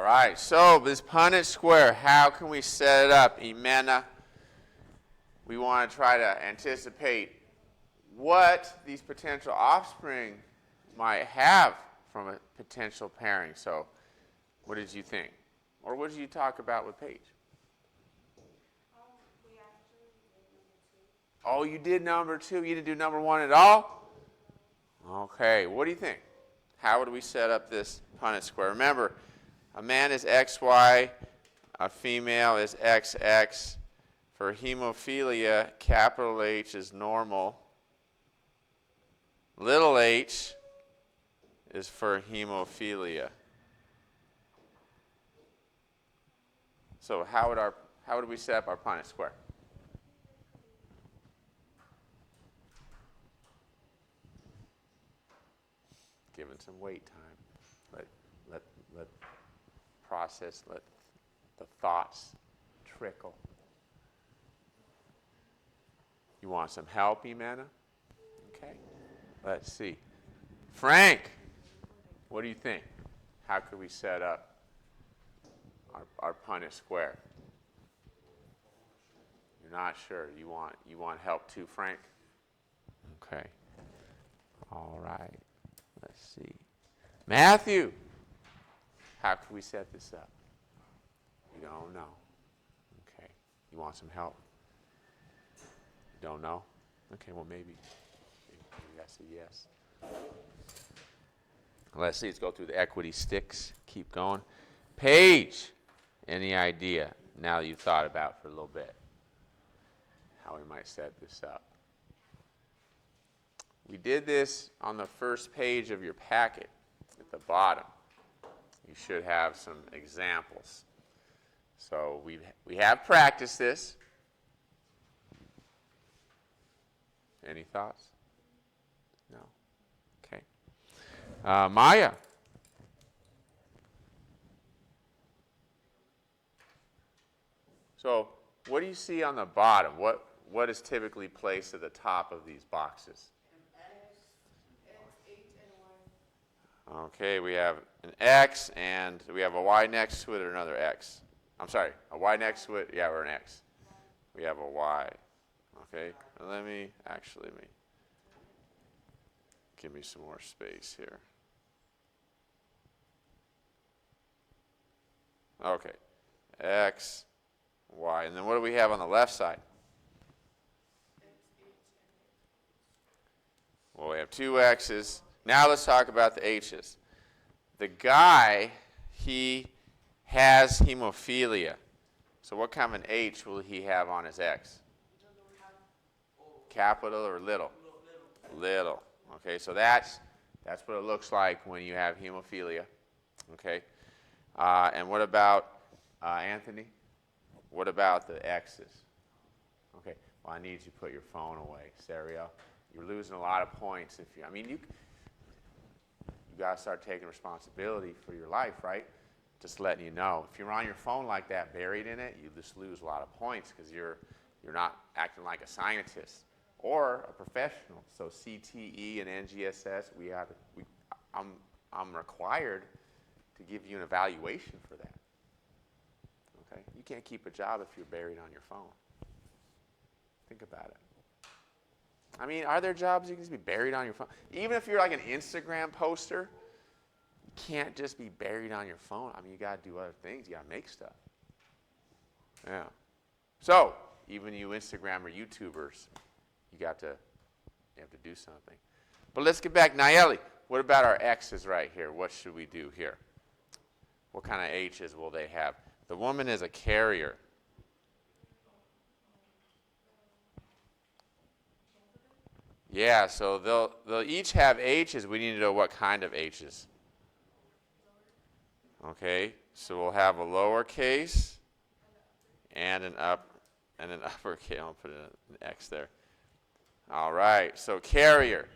All right, so this Punnett square, how can we set it up? Imena, we want to try to anticipate what these potential offspring might have from a potential pairing. So what did you think? Or what did you talk about with Paige? We actually did number 2. Oh, you did number 2. You didn't do number 1 at all? Okay, what do you think? How would we set up this Punnett square? Remember, a man is XY, a female is XX. For hemophilia, capital H is normal. Little h is for hemophilia. So how would we set up our Punnett square? Given some wait time. Let process, let the thoughts trickle. You want some help, Imena? Okay. Let's see. Frank, what do you think? How could we set up our Punnett square? You're not sure. You want help too, Frank? Okay. All right. Let's see. Matthew, how can we set this up? You don't know. Okay. You want some help? You don't know? Okay, well, maybe that's a yes. Let's see. Let's go through the equity sticks. Keep going. Paige, any idea, now that you've thought about it for a little bit, how we might set this up? We did this on the first page of your packet at the bottom. You should have some examples. So we have practiced this. Any thoughts? No? Okay. Maya? So what do you see on the bottom? What is typically placed at the top of these boxes? Okay, we have an X, and we have a Y next to it, or another X. I'm sorry, a Y next to it, yeah, or an X. We have a Y. Okay, let me give me some more space here. Okay, X, Y, and then what do we have on the left side? Well, we have 2 X's. Now let's talk about the H's. The guy, he has hemophilia. So what kind of an H will he have on his X? Capital or little? Little. Okay, so that's what it looks like when you have hemophilia. Okay. And what about Anthony? What about the X's? Okay. Well, I need you to put your phone away, Sario. You're losing a lot of points if you. I mean, you got to start taking responsibility for your life, right? Just letting you know. If you're on your phone like that, buried in it, you just lose a lot of points because you're not acting like a scientist or a professional. So CTE and NGSS, I'm required to give you an evaluation for that. Okay? You can't keep a job if you're buried on your phone. Think about it. I mean, are there jobs you can just be buried on your phone? Even if you're like an Instagram poster, you can't just be buried on your phone. I mean, you got to do other things. You got to make stuff. Yeah. So, even you Instagram or YouTubers, you have to do something. But let's get back. Nayeli, what about our X's right here? What should we do here? What kind of H's will they have? The woman is a carrier. Yeah, so they'll each have H's. We need to know what kind of H's. Okay, so we'll have a lowercase and an uppercase. I'll put an X there. All right, so carrier.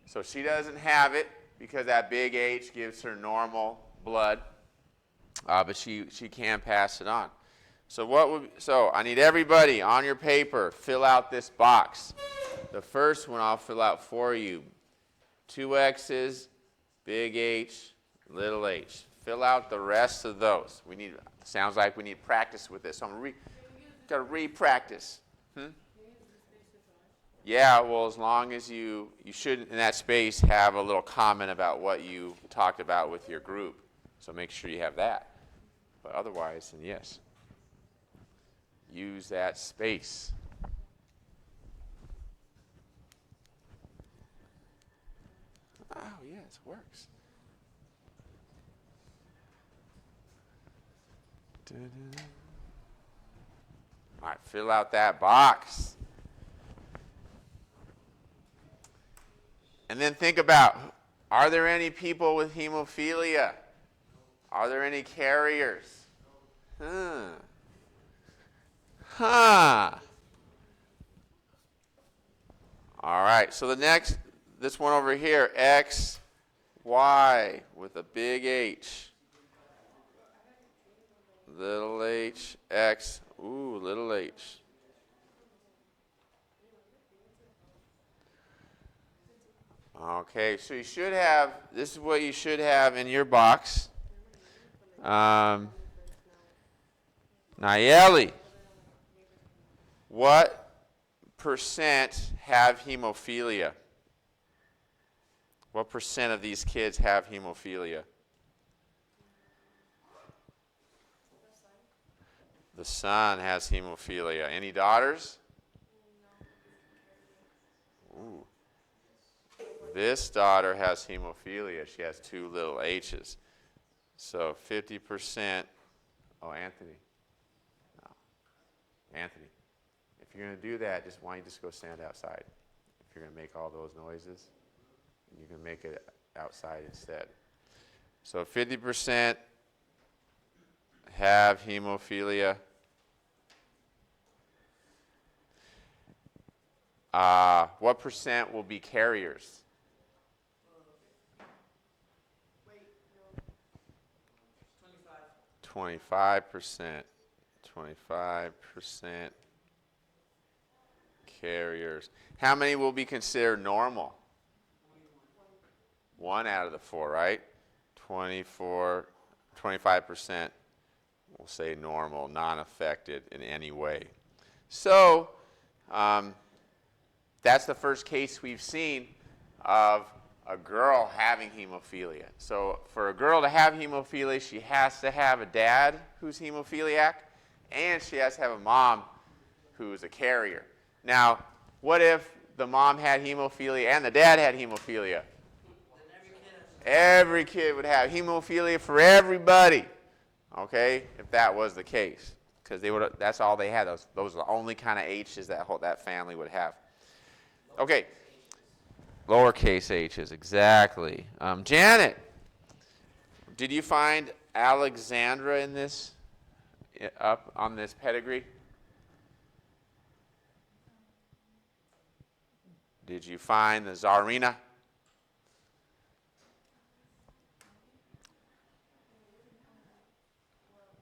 So she doesn't have it because that big H gives her normal blood, but she can pass it on. So I need everybody on your paper, fill out this box. The first one I'll fill out for you. 2 X's, big H, little h. fill out the rest of those. Sounds like we need practice with this. So got to re-practice. Yeah, well, as long as you should, in that space, have a little comment about what you talked about with your group. So make sure you have that. But otherwise, then yes. Use that space. Oh, yes, it works. All right, fill out that box. And then think about, are there any people with hemophilia? Are there any carriers? All right, so this one over here, X, Y with a big H. Little h, X, little h. Okay, so you should have, this is what you should have in your box. Nayeli, what percent have hemophilia? What percent of these kids have hemophilia? The son has hemophilia. Any daughters? Ooh. This daughter has hemophilia. She has 2 little H's. So 50%. Oh, Anthony. No. Anthony, if you're going to do that, why don't you just go stand outside? If you're going to make all those noises, you can make it outside instead. So 50% have hemophilia. What percent will be carriers? 25%. 25% carriers. How many will be considered normal? 1 out of the 4, right? 25% we'll say normal, non-affected in any way. So that's the first case we've seen of a girl having hemophilia. So for a girl to have hemophilia, she has to have a dad who's hemophiliac, and she has to have a mom who's a carrier. Now, what if the mom had hemophilia and the dad had hemophilia? Every kid would have hemophilia for everybody, okay, if that was the case. Because that's all they had. Those are the only kind of H's that family would have. Okay. Lowercase h's, exactly. Janet, did you find Alexandra in this, up on this pedigree? Did you find the Tsarina?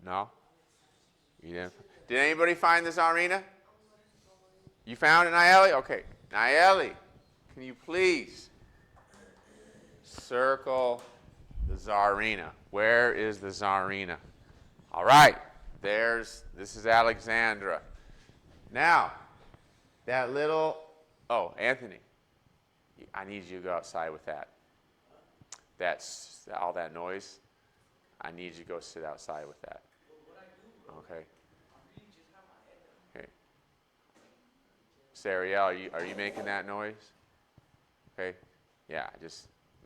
No? You didn't? Did anybody find the Tsarina? You found it, Nayeli? Okay. Nayeli, can you please circle the Tsarina? Where is the Tsarina? All right. This is Alexandra. Now, that little, Anthony, I need you to go outside with that. That's all that noise. I need you to go sit outside with that. Okay. Okay. Sariel, are you making that noise? Okay. Yeah,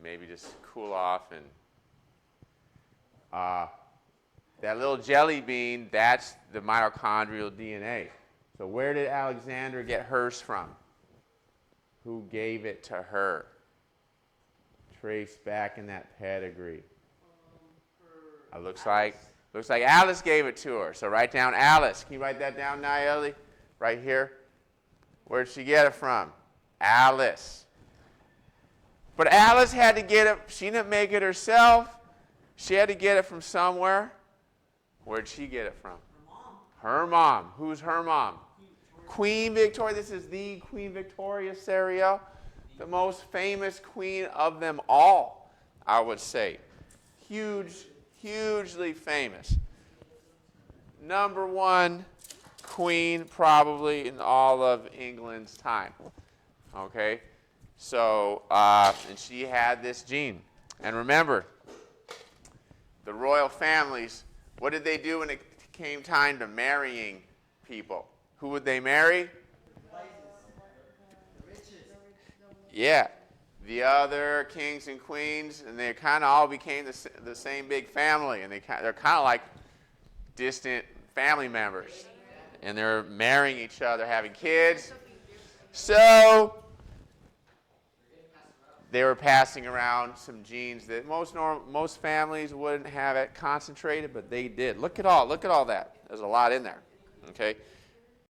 maybe just cool off and that little jelly bean, that's the mitochondrial DNA. So where did Alexandra get hers from? Who gave it to her? Trace back in that pedigree. Looks like Alice gave it to her. So write down Alice. Can you write that down, Nayeli? Right here. Where did she get it from? Alice. But Alice had to get it. She didn't make it herself. She had to get it from somewhere. Where did she get it from? Her mom. Who's her mom? Queen Victoria. This is the Queen Victoria, Sariel. The most famous queen of them all, I would say. Huge, hugely famous. Number one queen probably in all of England's time. Okay? So, and she had this gene. And remember, the royal families, what did they do when it came time to marrying people? Who would they marry? Yeah, the other kings and queens, and they kind of all became the same big family, and they're kind of like distant family members, and they're marrying each other, having kids. So they were passing around some genes that most families wouldn't have it concentrated, but they did. Look at all that. There's a lot in there. Okay.